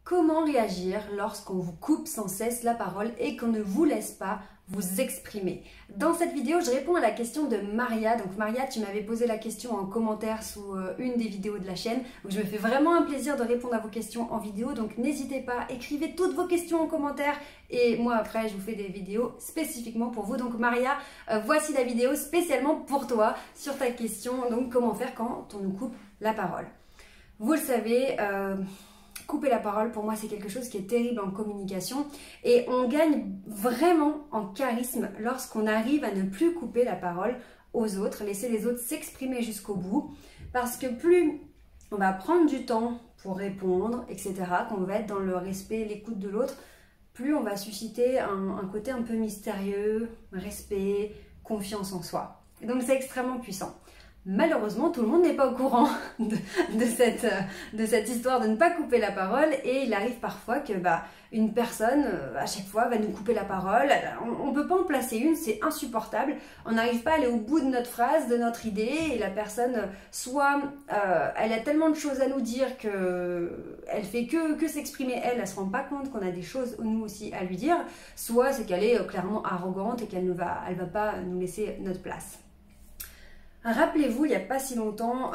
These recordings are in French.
Comment réagir lorsqu'on vous coupe sans cesse la parole et qu'on ne vous laisse pas vous exprimer? Dans cette vidéo, je réponds à la question de Maria. Donc Maria, tu m'avais posé la question en commentaire sous une des vidéos de la chaîne. Donc je me fais vraiment un plaisir de répondre à vos questions en vidéo. Donc n'hésitez pas, écrivez toutes vos questions en commentaire. Et moi après, je vous fais des vidéos spécifiquement pour vous. Donc Maria, voici la vidéo spécialement pour toi sur ta question. Donc comment faire quand on nous coupe la parole? Vous le savez, couper la parole, pour moi, c'est quelque chose qui est terrible en communication et on gagne vraiment en charisme lorsqu'on arrive à ne plus couper la parole aux autres, laisser les autres s'exprimer jusqu'au bout, parce que plus on va prendre du temps pour répondre, etc., qu'on va être dans le respect, l'écoute de l'autre, plus on va susciter un côté un peu mystérieux, respect, confiance en soi. Et donc c'est extrêmement puissant. Malheureusement, tout le monde n'est pas au courant de cette histoire de ne pas couper la parole et il arrive parfois que une personne, à chaque fois, va nous couper la parole. On ne peut pas en placer une, c'est insupportable. On n'arrive pas à aller au bout de notre phrase, de notre idée et la personne, soit elle a tellement de choses à nous dire qu'elle fait que s'exprimer elle ne se rend pas compte qu'on a des choses nous aussi à lui dire, soit c'est qu'elle est clairement arrogante et qu'elle ne va pas nous laisser notre place. Rappelez-vous, il n'y a pas si longtemps,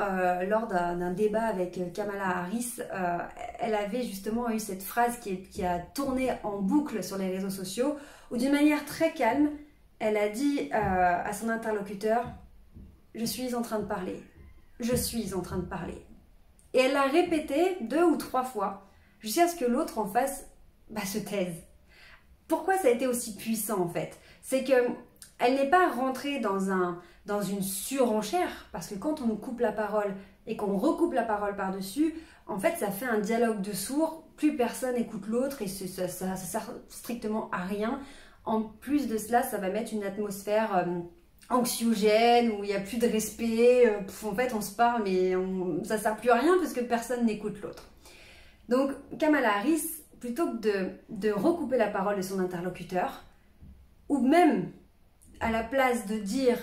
lors d'un débat avec Kamala Harris, elle avait justement eu cette phrase qui a tourné en boucle sur les réseaux sociaux, où d'une manière très calme, elle a dit à son interlocuteur « Je suis en train de parler, je suis en train de parler ». Et elle l'a répété 2 ou 3 fois, jusqu'à ce que l'autre en face se taise. Pourquoi ça a été aussi puissant en fait? C'est que elle n'est pas rentrée dans une surenchère, parce que quand on nous coupe la parole et qu'on recoupe la parole par-dessus, en fait ça fait un dialogue de sourds, plus personne écoute l'autre et ça sert strictement à rien. En plus de cela, ça va mettre une atmosphère anxiogène, où il n'y a plus de respect, en fait on se parle mais ça ne sert plus à rien parce que personne n'écoute l'autre. Donc Kamala Harris, plutôt que de recouper la parole de son interlocuteur, ou même à la place de dire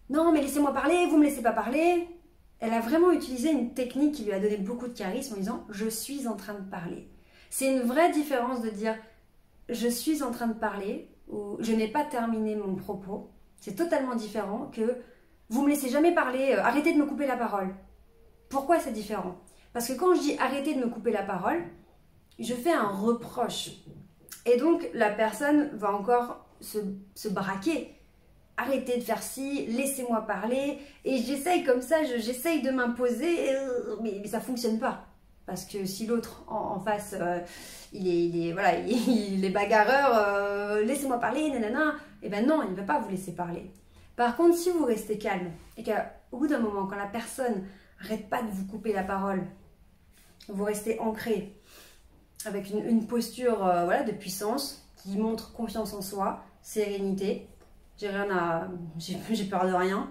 non mais laissez-moi parler, vous ne me laissez pas parler, elle a vraiment utilisé une technique qui lui a donné beaucoup de charisme en disant je suis en train de parler. C'est une vraie différence de dire je suis en train de parler ou je n'ai pas terminé mon propos. C'est totalement différent que vous me laissez jamais parler, arrêtez de me couper la parole. Pourquoi c'est différent? Parce que quand je dis arrêtez de me couper la parole, je fais un reproche. Et donc la personne va encore se braquer. Arrêtez de faire ci, laissez-moi parler. Et j'essaye comme ça, j'essaye de m'imposer, mais ça ne fonctionne pas. Parce que si l'autre en face, il est bagarreur, laissez-moi parler, nanana, et ben non, il ne va pas vous laisser parler. Par contre, si vous restez calme, et qu'au bout d'un moment, quand la personne n'arrête pas de vous couper la parole, vous restez ancré avec une posture de puissance qui montre confiance en soi, sérénité, j'ai peur de rien,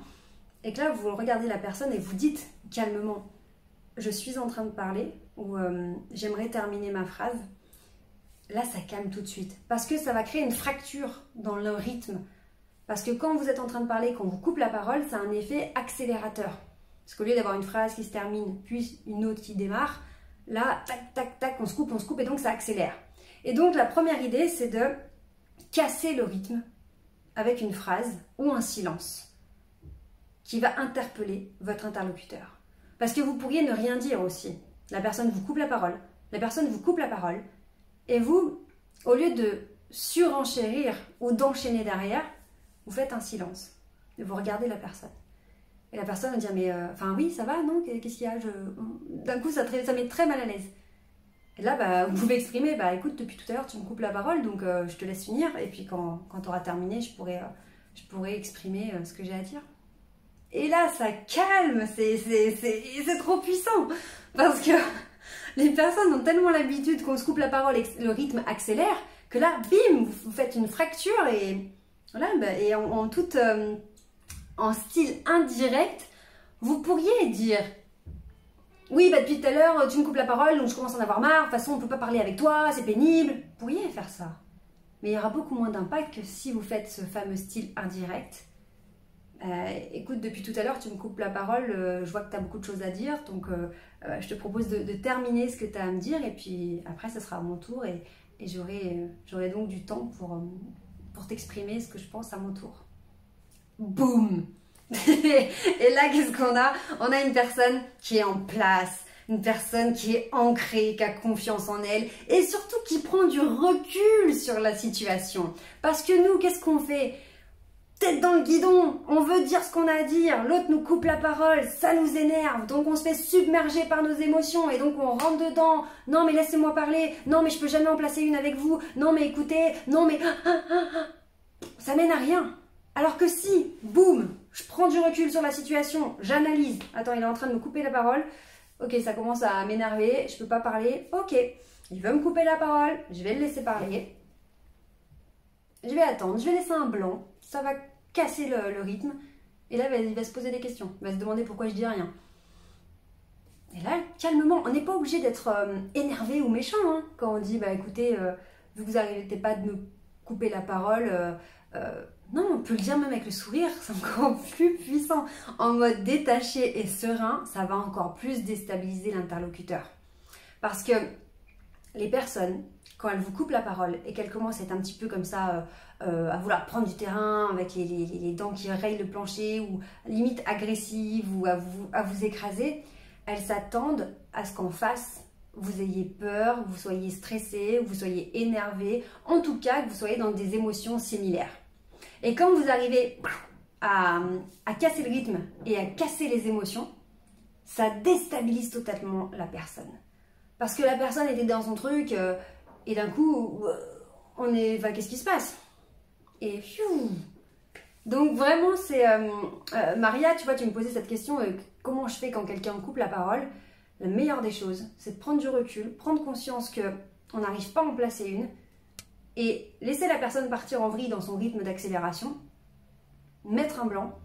et que là vous regardez la personne et vous dites calmement je suis en train de parler ou j'aimerais terminer ma phrase, là ça calme tout de suite parce que ça va créer une fracture dans le rythme, parce que quand vous êtes en train de parler, quand vous coupe la parole, ça a un effet accélérateur, parce qu'au lieu d'avoir une phrase qui se termine puis une autre qui démarre, là tac tac tac, on se coupe et donc ça accélère. Et donc la première idée c'est de casser le rythme avec une phrase ou un silence qui va interpeller votre interlocuteur. Parce que vous pourriez ne rien dire aussi. La personne vous coupe la parole, et vous, au lieu de surenchérir ou d'enchaîner derrière, vous faites un silence. Et vous regardez la personne. Et la personne va dire mais oui, ça va, non? Qu'est-ce qu'il y a? D'un coup, ça met très mal à l'aise. Et là, vous pouvez exprimer, écoute, depuis tout à l'heure, tu me coupes la parole, donc je te laisse finir. Et puis quand tu auras terminé, je pourrai exprimer ce que j'ai à dire. Et là, ça calme, c'est trop puissant. Parce que les personnes ont tellement l'habitude qu'on se coupe la parole et que le rythme accélère, que là, bim, vous faites une fracture et voilà, et en style indirect, vous pourriez dire oui, depuis tout à l'heure, tu me coupes la parole, donc je commence à en avoir marre. De toute façon, on ne peut pas parler avec toi, c'est pénible. Vous pourriez faire ça. Mais il y aura beaucoup moins d'impact que si vous faites ce fameux style indirect écoute, depuis tout à l'heure, tu me coupes la parole, je vois que tu as beaucoup de choses à dire, donc je te propose de terminer ce que tu as à me dire, et puis après, ce sera à mon tour, et j'aurai donc du temps pour t'exprimer ce que je pense à mon tour. Boum. Et là, qu'est-ce qu'on a? On a une personne qui est en place, une personne qui est ancrée, qui a confiance en elle, et surtout qui prend du recul sur la situation. Parce que nous, qu'est-ce qu'on fait? Tête dans le guidon, on veut dire ce qu'on a à dire, l'autre nous coupe la parole, ça nous énerve, donc on se fait submerger par nos émotions et donc on rentre dedans. Non mais laissez-moi parler, non mais je peux jamais en placer une avec vous, non mais écoutez, non mais... Ça mène à rien. Alors que si, boum, je prends du recul sur la situation, j'analyse. Attends, il est en train de me couper la parole. Ok, ça commence à m'énerver, je peux pas parler. Ok, il veut me couper la parole, je vais le laisser parler. Je vais attendre, je vais laisser un blanc. Ça va casser le rythme. Et là, il va se poser des questions. Il va se demander pourquoi je dis rien. Et là, calmement, on n'est pas obligé d'être énervé ou méchant. Hein, quand on dit, bah écoutez, vu que vous n'arrêtez pas de me couper la parole, non, on peut le dire même avec le sourire, c'est encore plus puissant. En mode détaché et serein, ça va encore plus déstabiliser l'interlocuteur. Parce que les personnes, quand elles vous coupent la parole et qu'elles commencent à être un petit peu comme ça, à vouloir prendre du terrain avec les dents qui rayent le plancher ou limite agressives ou à vous écraser, elles s'attendent à ce qu'en face, vous ayez peur, vous soyez stressé, vous soyez énervé, en tout cas que vous soyez dans des émotions similaires. Et quand vous arrivez à casser le rythme et à casser les émotions, ça déstabilise totalement la personne. Parce que la personne était dans son truc et d'un coup, enfin, qu'est-ce qui se passe? Et pfiou. Donc vraiment, c'est... Maria, tu vois, tu me posais cette question, comment je fais quand quelqu'un me coupe la parole? La meilleure des choses, c'est de prendre du recul, prendre conscience qu'on n'arrive pas à en placer une, et laisser la personne partir en vrille dans son rythme d'accélération, mettre un blanc,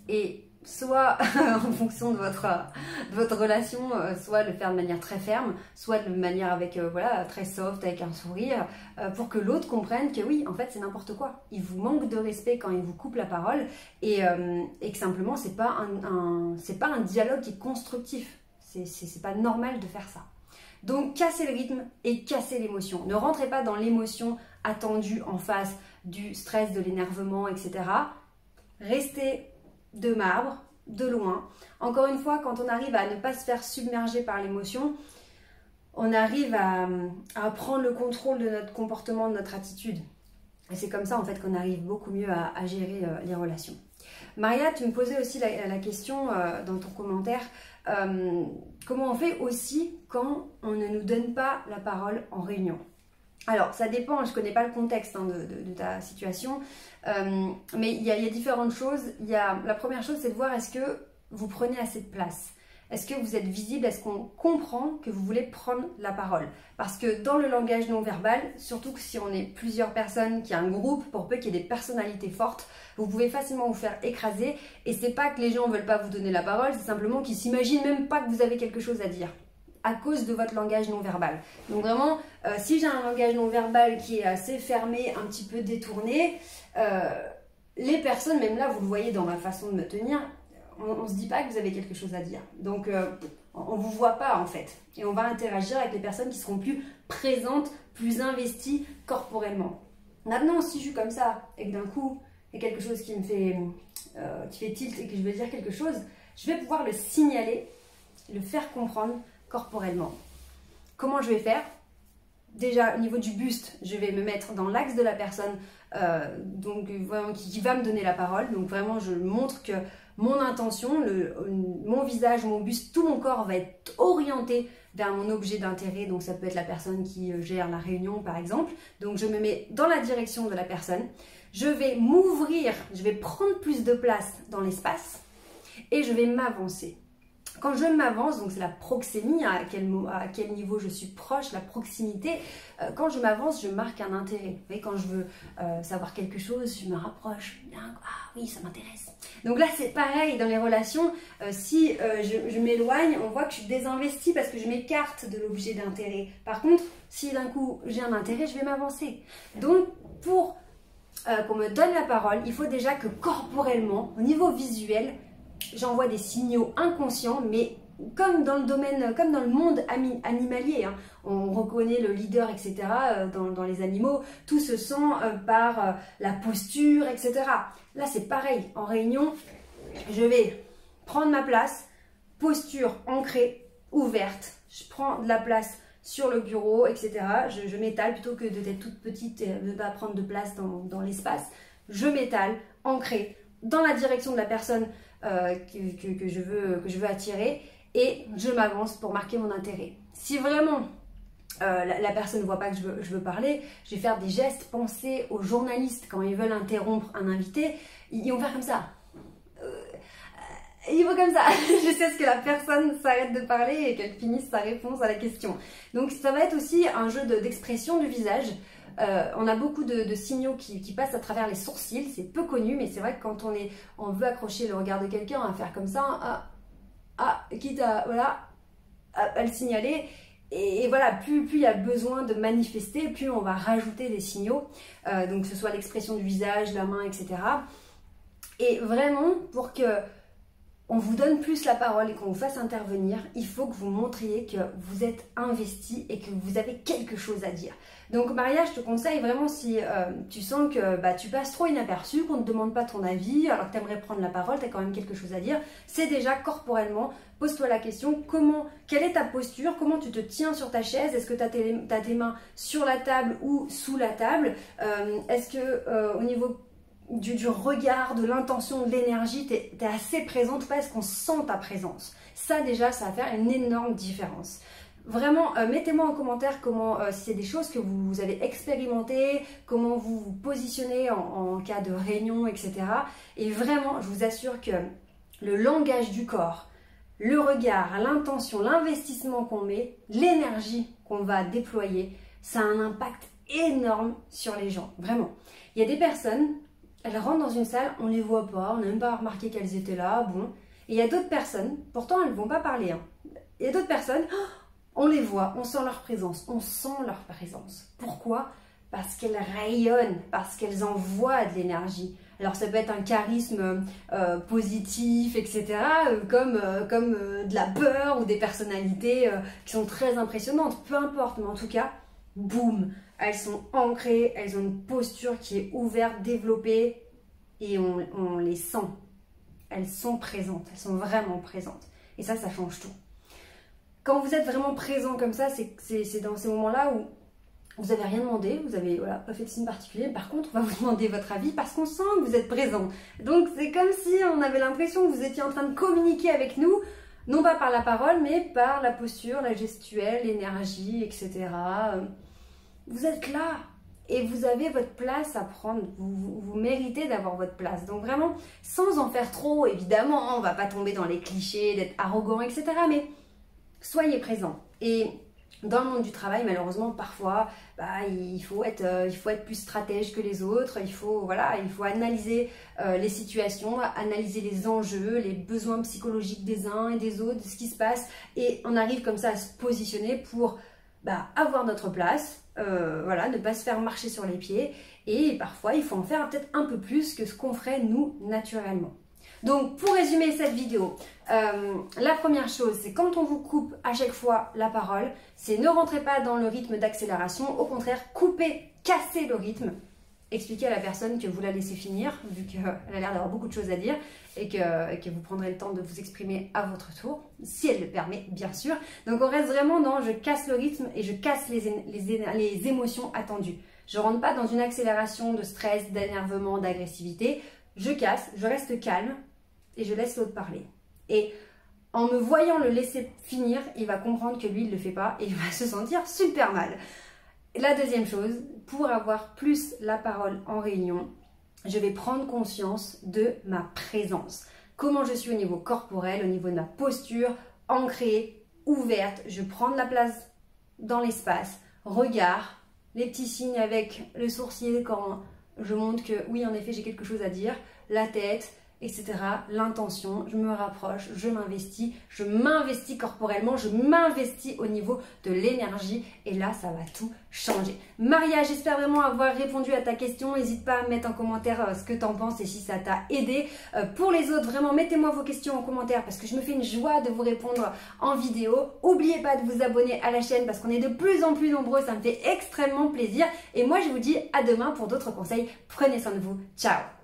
et soit en fonction de votre relation, soit le faire de manière très ferme, soit de manière avec, voilà, très soft, avec un sourire, pour que l'autre comprenne que oui, en fait, c'est n'importe quoi. Il vous manque de respect quand il vous coupe la parole, et que simplement, c'est pas un dialogue qui est constructif. C'est pas normal de faire ça. Donc, cassez le rythme et cassez l'émotion. Ne rentrez pas dans l'émotion attendue en face du stress, de l'énervement, etc. Restez de marbre, de loin. Encore une fois, quand on arrive à ne pas se faire submerger par l'émotion, on arrive à prendre le contrôle de notre comportement, de notre attitude. Et c'est comme ça, en fait, qu'on arrive beaucoup mieux à gérer les relations. Maria, tu me posais aussi la question dans ton commentaire, comment on fait aussi quand on ne nous donne pas la parole en réunion? Alors, ça dépend, je ne connais pas le contexte de ta situation, mais il y a différentes choses. La première chose, c'est de voir est-ce que vous prenez assez de place? Est-ce que vous êtes visible? Est-ce qu'on comprend que vous voulez prendre la parole? Parce que dans le langage non verbal, surtout que si on est plusieurs personnes, qu'il y a un groupe, pour peu qu'il y ait des personnalités fortes, vous pouvez facilement vous faire écraser. Et c'est pas que les gens ne veulent pas vous donner la parole, c'est simplement qu'ils s'imaginent même pas que vous avez quelque chose à dire à cause de votre langage non verbal. Donc vraiment, si j'ai un langage non verbal qui est assez fermé, un petit peu détourné, les personnes, même là, vous le voyez dans ma façon de me tenir, on ne se dit pas que vous avez quelque chose à dire. Donc, on ne vous voit pas en fait. Et on va interagir avec les personnes qui seront plus présentes, plus investies corporellement. Maintenant, si je suis comme ça et que d'un coup, il y a quelque chose qui me fait, tilt et que je veux dire quelque chose, je vais pouvoir le signaler, le faire comprendre corporellement. Comment je vais faire? Déjà, au niveau du buste, je vais me mettre dans l'axe de la personne donc, vraiment, qui va me donner la parole. Donc vraiment, je montre que mon intention, mon visage, mon buste, tout mon corps va être orienté vers mon objet d'intérêt. Donc ça peut être la personne qui gère la réunion par exemple. Donc je me mets dans la direction de la personne. Je vais m'ouvrir, je vais prendre plus de place dans l'espace et je vais m'avancer. Quand je m'avance, donc c'est la proxémie, à quel niveau je suis proche, la proximité. Quand je m'avance, je marque un intérêt. Vous voyez, quand je veux savoir quelque chose, je me rapproche. Ah oui, ça m'intéresse. Donc là, c'est pareil dans les relations. Si je m'éloigne, on voit que je suis désinvestie parce que je m'écarte de l'objet d'intérêt. Par contre, si d'un coup j'ai un intérêt, je vais m'avancer. Donc, pour qu'on me donne la parole, il faut déjà que corporellement, au niveau visuel, j'envoie des signaux inconscients, mais comme dans le domaine, comme dans le monde animalier, hein, on reconnaît le leader, etc. Dans les animaux, tout se sent par la posture, etc. Là, c'est pareil. En réunion, je vais prendre ma place, posture ancrée, ouverte. Je prends de la place sur le bureau, etc. Je m'étale plutôt que d'être toute petite et de ne pas prendre de place dans l'espace. Je m'étale, ancrée, dans la direction de la personne que je veux attirer. Et je m'avance pour marquer mon intérêt. Si vraiment la personne ne voit pas que je veux parler, je vais faire des gestes. Pensez aux journalistes quand ils veulent interrompre un invité, ils vont faire comme ça. Ils vont comme ça, jusqu'à ce que la personne s'arrête de parler et qu'elle finisse sa réponse à la question. Donc ça va être aussi un jeu d'expression du visage. On a beaucoup de signaux qui passent à travers les sourcils, c'est peu connu, mais c'est vrai que quand on veut accrocher le regard de quelqu'un, on va faire comme ça. Quitte à, voilà, à le signaler. Et voilà, plus il y a besoin de manifester, plus on va rajouter des signaux. Donc que ce soit l'expression du visage, la main, etc. Et vraiment, pour que on vous donne plus la parole et qu'on vous fasse intervenir, il faut que vous montriez que vous êtes investi et que vous avez quelque chose à dire. Donc Maria, je te conseille vraiment, si tu sens que tu passes trop inaperçu, qu'on ne te demande pas ton avis, alors que tu aimerais prendre la parole, tu as quand même quelque chose à dire, c'est déjà corporellement, pose-toi la question, quelle est ta posture, comment tu te tiens sur ta chaise, est-ce que tu as tes mains sur la table ou sous la table, est-ce que au niveau du regard, de l'intention, de l'énergie, tu es assez présente, pas est-ce qu'on sent ta présence. Ça déjà, ça va faire une énorme différence. Vraiment, mettez-moi en commentaire comment, si c'est des choses que vous avez expérimentées, comment vous vous positionnez en cas de réunion, etc. Et vraiment, je vous assure que le langage du corps, le regard, l'intention, l'investissement qu'on met, l'énergie qu'on va déployer, ça a un impact énorme sur les gens, vraiment. Il y a des personnes, elles rentrent dans une salle, on ne les voit pas, on n'a même pas remarqué qu'elles étaient là, bon. Et il y a d'autres personnes, pourtant elles ne vont pas parler, hein. Il y a d'autres personnes, on les voit, on sent leur présence, Pourquoi? Parce qu'elles rayonnent, parce qu'elles envoient de l'énergie. Alors ça peut être un charisme positif, etc. Comme de la peur ou des personnalités qui sont très impressionnantes, peu importe, mais en tout cas, boum, elles sont ancrées, elles ont une posture qui est ouverte, développée et on les sent. Elles sont présentes, elles sont vraiment présentes. Et ça change tout. Quand vous êtes vraiment présent comme ça, c'est dans ces moments-là où vous n'avez rien demandé, vous n'avez pas fait de signe particulier. Par contre, on va vous demander votre avis parce qu'on sent que vous êtes présent. Donc c'est comme si on avait l'impression que vous étiez en train de communiquer avec nous, non pas par la parole, mais par la posture, la gestuelle, l'énergie, etc. Vous êtes là et vous avez votre place à prendre. Vous méritez d'avoir votre place. Donc vraiment, sans en faire trop, évidemment, on ne va pas tomber dans les clichés, d'être arrogant, etc. Mais soyez présent. Et dans le monde du travail, malheureusement, parfois, il faut être plus stratège que les autres. Il faut analyser les situations, analyser les enjeux, les besoins psychologiques des uns et des autres, ce qui se passe. Et on arrive comme ça à se positionner pour avoir notre place, ne pas se faire marcher sur les pieds. Et parfois, il faut en faire peut-être un peu plus que ce qu'on ferait nous naturellement. Donc, pour résumer cette vidéo, la première chose, c'est quand on vous coupe à chaque fois la parole, c'est ne rentrez pas dans le rythme d'accélération, au contraire, coupez, cassez le rythme. Expliquez à la personne que vous la laissez finir, vu qu'elle a l'air d'avoir beaucoup de choses à dire, et que vous prendrez le temps de vous exprimer à votre tour, si elle le permet, bien sûr. Donc, on reste vraiment dans je casse le rythme et je casse les émotions attendues. Je ne rentre pas dans une accélération de stress, d'énervement, d'agressivité. Je casse, je reste calme et je laisse l'autre parler. Et en me voyant le laisser finir, il va comprendre que lui, il ne le fait pas et il va se sentir super mal. La deuxième chose, pour avoir plus la parole en réunion, je vais prendre conscience de ma présence. Comment je suis au niveau corporel, au niveau de ma posture, ancrée, ouverte. Je prends de la place dans l'espace. Regard, les petits signes avec le sourcil quand je montre que oui, en effet, j'ai quelque chose à dire. La tête etc. L'intention, je me rapproche, je m'investis corporellement, je m'investis au niveau de l'énergie et là, ça va tout changer. Maria, j'espère vraiment avoir répondu à ta question. N'hésite pas à mettre en commentaire ce que tu en penses et si ça t'a aidé. Pour les autres, vraiment, mettez-moi vos questions en commentaire parce que je me fais une joie de vous répondre en vidéo. N'oubliez pas de vous abonner à la chaîne parce qu'on est de plus en plus nombreux, ça me fait extrêmement plaisir. Et moi, je vous dis à demain pour d'autres conseils. Prenez soin de vous. Ciao!